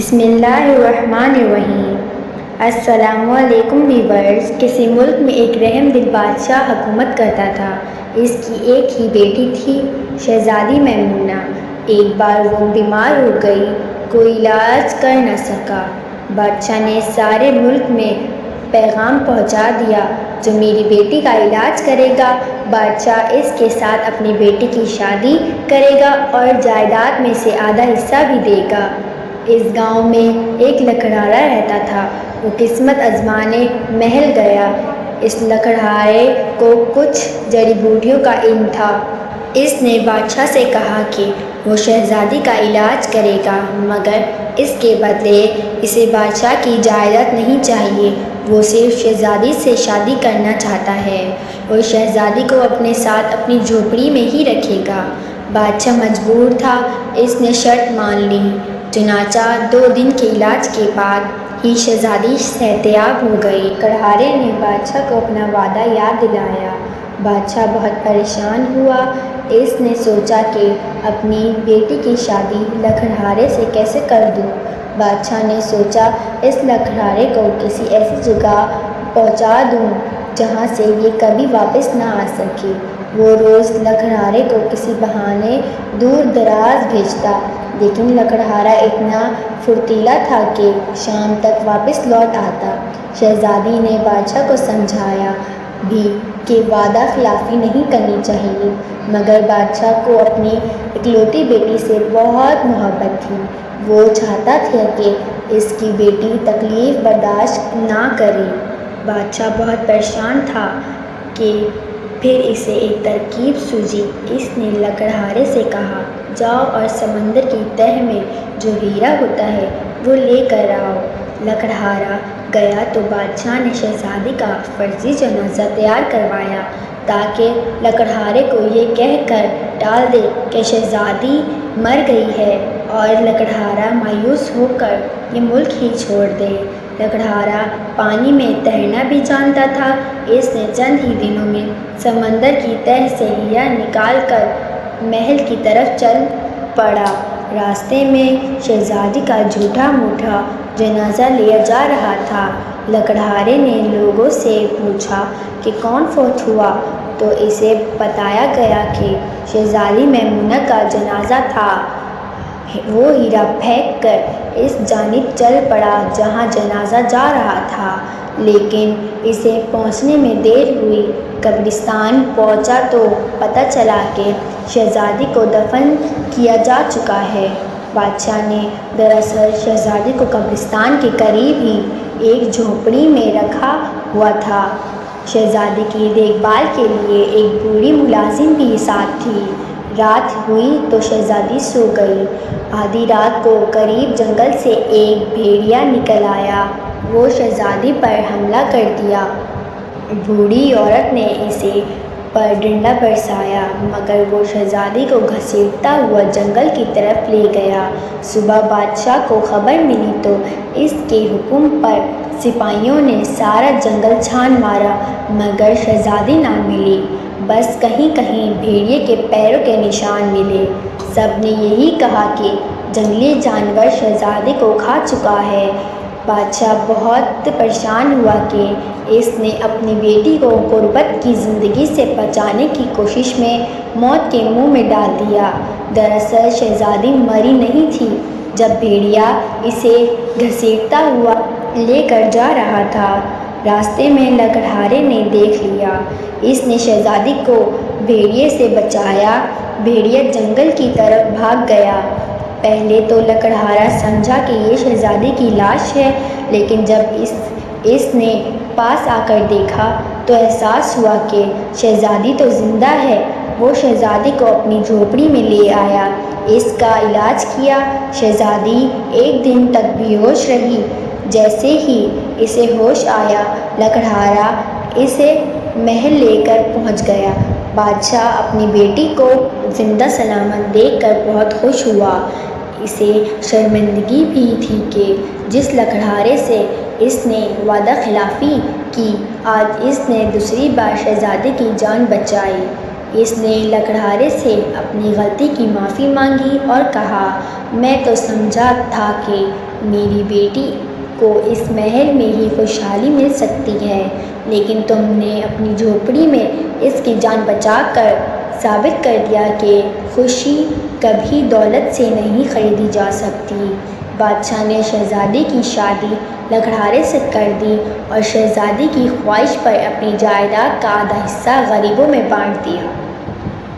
بسم اللہ الرحمن الرحیم۔ السلام علیکم ویورز۔ کسی ملک میں ایک رحم دل بادشاہ حکومت کرتا تھا۔ اس کی ایک ہی بیٹی تھی، شہزادی میمونہ۔ ایک بار وہ بیمار ہو گئی، کوئی علاج کر نہ سکا۔ بادشاہ نے سارے ملک میں پیغام پہنچا دیا، جو میری بیٹی کا علاج کرے گا، بادشاہ اس کے ساتھ اپنی بیٹی کی شادی کرے گا اور جائیداد میں سے آدھا حصہ بھی دے گا۔ اس گاؤں میں ایک لکڑہارا رہتا تھا۔ وہ قسمت آزمانے محل گیا۔ اس لکڑہارے کو کچھ جڑی بوٹیوں کا علم تھا۔ اس نے بادشاہ سے کہا کہ وہ شہزادی کا علاج کرے گا، مگر اس کے بدلے اسے بادشاہ کی جائیداد نہیں چاہیے۔ وہ صرف شہزادی سے شادی کرنا چاہتا ہے اور شہزادی کو اپنے ساتھ اپنی جھونپڑی میں ہی رکھے گا۔ بادشاہ مجبور تھا، اس نے شرط مان لی۔ چنانچہ 2 دن کے علاج کے بعد ہی شہزادی صحتیاب ہو گئی۔ لکڑہارے نے بادشاہ کو اپنا وعدہ یاد دلایا۔ بادشاہ بہت پریشان ہوا۔ اس نے سوچا کہ اپنی بیٹی کی شادی لکڑہارے سے کیسے کر دوں۔ بادشاہ نے سوچا اس لکڑہارے کو کسی ایسی جگہ پہنچا دوں جہاں سے یہ کبھی واپس نہ آ سکے۔ وہ روز لکڑہارے کو کسی بہانے دور دراز بھیجتا، لیکن لکڑہارا اتنا پھرتیلا تھا کہ شام تک واپس لوٹ آتا۔ شہزادی نے بادشاہ کو سمجھایا بھی کہ وعدہ خلافی نہیں کرنی چاہیے، مگر بادشاہ کو اپنی اکلوتی بیٹی سے بہت محبت تھی۔ وہ چاہتا تھا کہ اس کی بیٹی تکلیف برداشت نہ کرے۔ بادشاہ بہت پریشان تھا کہ پھر اسے ایک ترکیب سوجھی۔ اس نے لکڑہارے سے کہا، جاؤ اور سمندر کی تہہ میں جو ہیرا ہوتا ہے وہ لے کر آؤ۔ لکڑہارا گیا تو بادشاہ نے شہزادی کا فرضی جنازہ تیار کروایا، تاکہ لکڑہارے کو یہ کہہ کر ٹال دے کہ شہزادی مر گئی ہے اور لکڑہارا مایوس ہو کر یہ ملک ہی چھوڑ دے۔ لکڑہارا پانی میں تیرنا بھی جانتا تھا۔ اس نے چند ہی دنوں میں سمندر کی تہہ سے ہیرا نکال کر محل کی طرف چل پڑا۔ راستے میں شہزادی کا جھوٹا موٹا جنازہ لیا جا رہا تھا۔ لکڑہارے نے لوگوں سے پوچھا کہ کون فوت ہوا، تو اسے بتایا گیا کہ شہزادی میمونہ کا جنازہ تھا۔ وہ ہیرا پھینک کر اس جانب چل پڑا جہاں جنازہ جا رہا تھا، لیکن اسے پہنچنے میں دیر ہوئی۔ قبرستان پہنچا تو پتہ چلا کہ شہزادی کو دفن کیا جا چکا ہے۔ بادشاہ نے دراصل شہزادی کو قبرستان کے قریب ہی ایک جھونپڑی میں رکھا ہوا تھا۔ شہزادی کی دیکھ بھال کے لیے ایک بوڑھی ملازم بھی ساتھ تھی۔ رات ہوئی تو شہزادی سو گئی۔ آدھی رات کو قریب جنگل سے ایک بھیڑیا نکل آیا۔ وہ شہزادی پر حملہ کر دیا۔ بوڑھی عورت نے اسے پر ڈنڈا برسایا، مگر وہ شہزادی کو گھسیٹتا ہوا جنگل کی طرف لے گیا۔ صبح بادشاہ کو خبر ملی تو اس کے حکم پر سپاہیوں نے سارا جنگل چھان مارا، مگر شہزادی نہ ملی۔ بس کہیں کہیں بھیڑیے کے پیروں کے نشان ملے۔ سب نے یہی کہا کہ جنگلی جانور شہزادی کو کھا چکا ہے۔ بادشاہ بہت پریشان ہوا کہ اس نے اپنی بیٹی کو غربت کی زندگی سے بچانے کی کوشش میں موت کے منہ میں ڈال دیا۔ دراصل شہزادی مری نہیں تھی۔ جب بھیڑیا اسے گھسیٹتا ہوا لے کر جا رہا تھا، راستے میں لکڑہارے نے دیکھ لیا۔ اس نے شہزادی کو بھیڑیے سے بچایا۔ بھیڑیا جنگل کی طرف بھاگ گیا۔ پہلے تو لکڑہارا سمجھا کہ یہ شہزادی کی لاش ہے، لیکن جب اس نے پاس آ کر دیکھا تو احساس ہوا کہ شہزادی تو زندہ ہے۔ وہ شہزادی کو اپنی جھونپڑی میں لے آیا، اس کا علاج کیا۔ شہزادی 1 دن تک بے ہوش رہی۔ جیسے ہی اسے ہوش آیا، لکڑہارا اسے محل لے کر پہنچ گیا۔ بادشاہ اپنی بیٹی کو زندہ سلامت دیکھ کر بہت خوش ہوا۔ اسے شرمندگی بھی تھی کہ جس لکڑہارے سے اس نے وعدہ خلافی کی، آج اس نے دوسری بار شہزادی کی جان بچائی۔ اس نے لکڑہارے سے اپنی غلطی کی معافی مانگی اور کہا، میں تو سمجھا تھا کہ میری بیٹی کو اس محل میں ہی خوشحالی مل سکتی ہے، لیکن تم نے اپنی جھونپڑی میں اس کی جان بچا کر ثابت کر دیا کہ خوشی کبھی دولت سے نہیں خریدی جا سکتی۔ بادشاہ نے شہزادی کی شادی لکڑہارے سے کر دی اور شہزادی کی خواہش پر اپنی جائیداد کا آدھا حصہ غریبوں میں بانٹ دیا۔